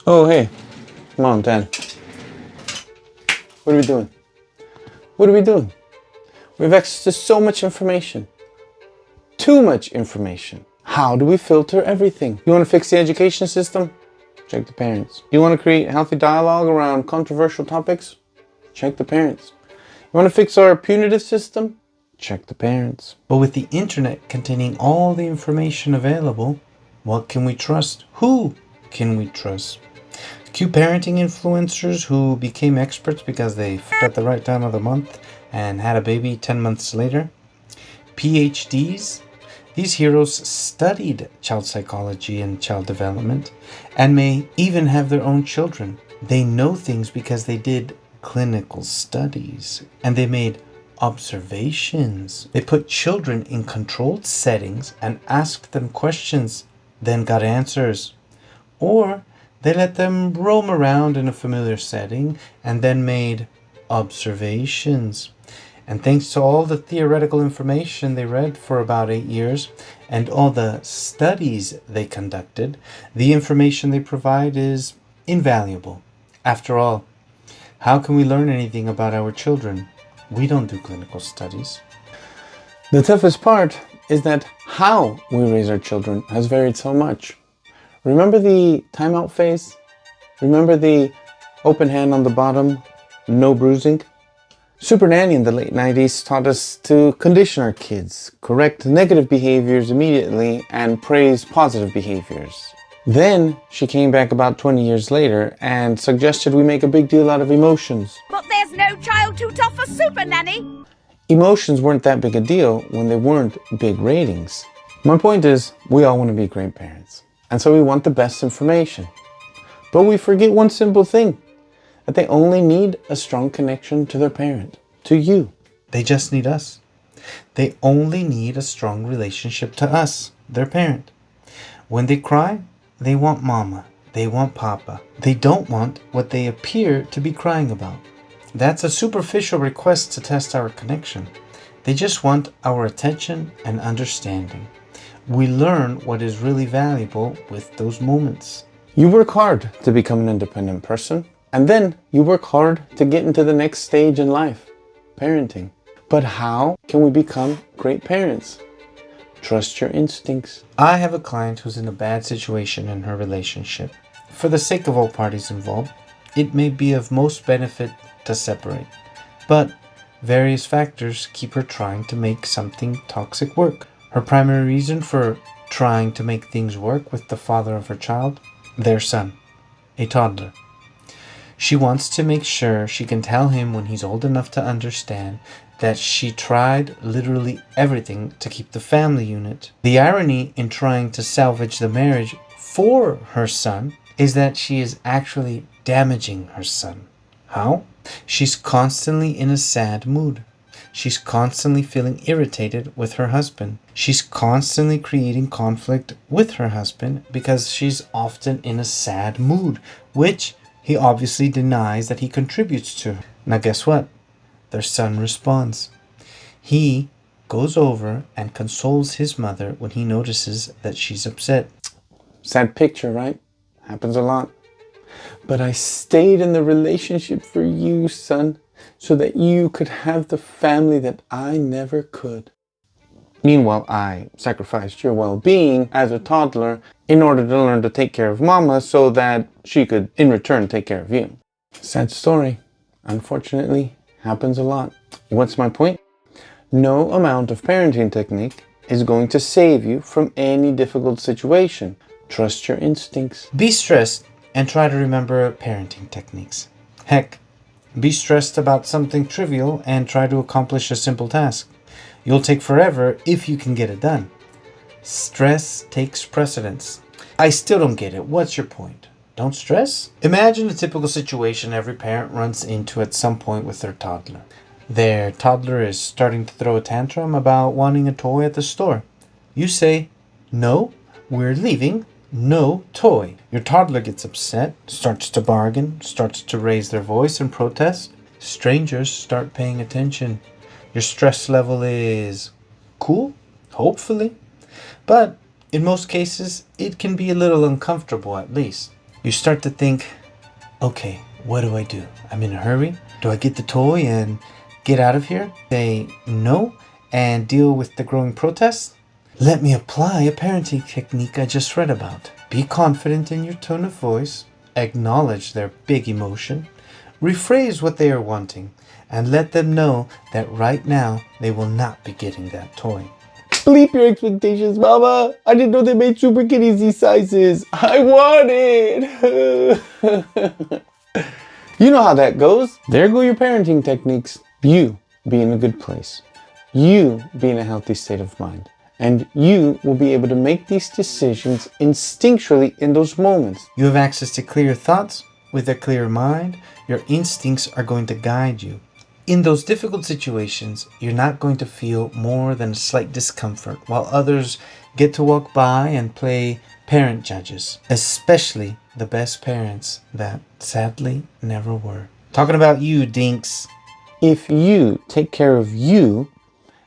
Oh, hey. Come on, Dad. What are we doing? What are we doing? We have access to so much information. Too much information. How do we filter everything? You want to fix the education system? Check the parents. You want to create healthy dialogue around controversial topics? Check the parents. You want to fix our punitive system? Check the parents. But with the internet containing all the information available, what can we trust? Who can we trust? Cue parenting influencers who became experts because they f***ed at the right time of the month and had a baby 10 months later? PhDs? These heroes studied child psychology and child development and may even have their own children. They know things because they did clinical studies and they made observations. They put children in controlled settings and asked them questions, then got answers. Or they let them roam around in a familiar setting and then made observations. And thanks to all the theoretical information they read for about 8 years and all the studies they conducted, the information they provide is invaluable. After all, how can we learn anything about our children? We don't do clinical studies. The toughest part is that how we raise our children has varied so much. Remember the timeout phase? Remember the open hand on the bottom, no bruising? Super Nanny in the late 90s taught us to condition our kids, correct negative behaviors immediately, and praise positive behaviors. Then she came back about 20 years later and suggested we make a big deal out of emotions. But there's no child too tough for Super Nanny. Emotions weren't that big a deal when they weren't big ratings. My point is, we all want to be great parents, and so we want the best information. But we forget one simple thing, that they only need a strong connection to their parent, to you. They just need us. They only need a strong relationship to us, their parent. When they cry, they want mama. They want papa. They don't want what they appear to be crying about. That's a superficial request to test our connection. They just want our attention and understanding. We learn what is really valuable with those moments. You work hard to become an independent person, and then you work hard to get into the next stage in life, parenting. But how can we become great parents? Trust your instincts. I have a client who's in a bad situation in her relationship. For the sake of all parties involved, it may be of most benefit to separate. But various factors keep her trying to make something toxic work. Her primary reason for trying to make things work with the father of her child, their son, a toddler. She wants to make sure she can tell him when he's old enough to understand that she tried literally everything to keep the family unit. The irony in trying to salvage the marriage for her son is that she is actually damaging her son. How? She's constantly in a sad mood. She's constantly feeling irritated with her husband. She's constantly creating conflict with her husband because she's often in a sad mood, which he obviously denies that he contributes to. Now guess what? Their son responds. He goes over and consoles his mother when he notices that she's upset. Sad picture, right? Happens a lot. But I stayed in the relationship for you, son, so that you could have the family that I never could. Meanwhile, I sacrificed your well-being as a toddler in order to learn to take care of mama so that she could, in return, take care of you. Sad story. Unfortunately, happens a lot. What's my point? No amount of parenting technique is going to save you from any difficult situation. Trust your instincts. Be stressed and try to remember parenting techniques. Heck, be stressed about something trivial and try to accomplish a simple task. You'll take forever if you can get it done. Stress takes precedence. I still don't get it. What's your point? Don't stress? Imagine a typical situation every parent runs into at some point with their toddler. Their toddler is starting to throw a tantrum about wanting a toy at the store. You say, "No, we're leaving. No toy." Your toddler gets upset, starts to bargain, starts to raise their voice and protest. Strangers start paying attention. Your stress level is cool, hopefully. But in most cases, it can be a little uncomfortable at least. You start to think, okay, what do I do? I'm in a hurry. Do I get the toy and get out of here? Say no and deal with the growing protests? Let me apply a parenting technique I just read about. Be confident in your tone of voice, acknowledge their big emotion, rephrase what they are wanting, and let them know that right now they will not be getting that toy. Bleep your expectations, Mama. I didn't know they made Super Kitties these sizes. I want it. You know how that goes. There go your parenting techniques. You be in a good place. You be in a healthy state of mind. And you will be able to make these decisions instinctually in those moments. You have access to clear thoughts. With a clear mind, your instincts are going to guide you. In those difficult situations, you're not going to feel more than a slight discomfort while others get to walk by and play parent judges, especially the best parents that sadly never were. Talking about you, Dinks. If you take care of you,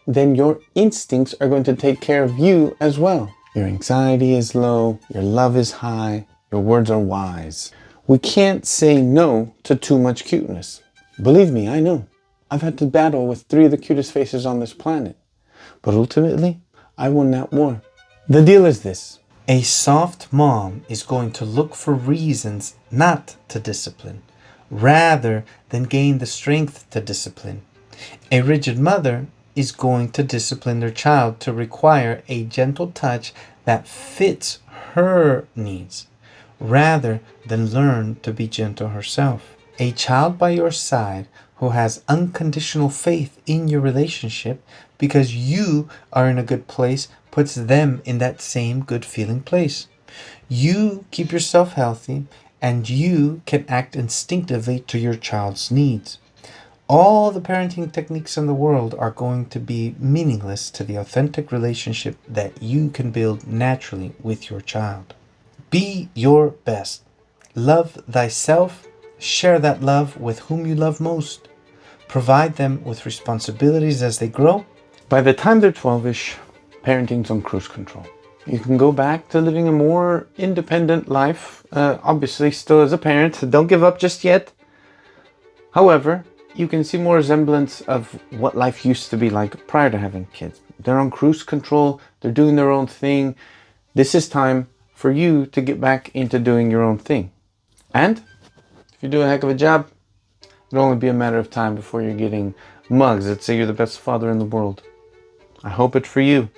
then your instincts are going to take care of you as well. Your anxiety is low, your love is high, your words are wise. We can't say no to too much cuteness. Believe me, I know. I've had to battle with 3 of the cutest faces on this planet. But ultimately, I won that war. The deal is this. A soft mom is going to look for reasons not to discipline, rather than gain the strength to discipline. A rigid mother is going to discipline their child to require a gentle touch that fits her needs, rather than learn to be gentle herself. A child by your side who has unconditional faith in your relationship because you are in a good place puts them in that same good feeling place. You keep yourself healthy and you can act instinctively to your child's needs. All the parenting techniques in the world are going to be meaningless to the authentic relationship that you can build naturally with your child. Be your best. Love thyself. Share that love with whom you love most. Provide them with responsibilities as they grow. By the time they're 12-ish, parenting's on cruise control. You can go back to living a more independent life, obviously still as a parent. Don't give up just yet. However, you can see more resemblance of what life used to be like prior to having kids. They're on cruise control. They're doing their own thing. This is time for you to get back into doing your own thing. And if you do a heck of a job, it'll only be a matter of time before you're getting mugs that say you're the best father in the world. I hope it for you.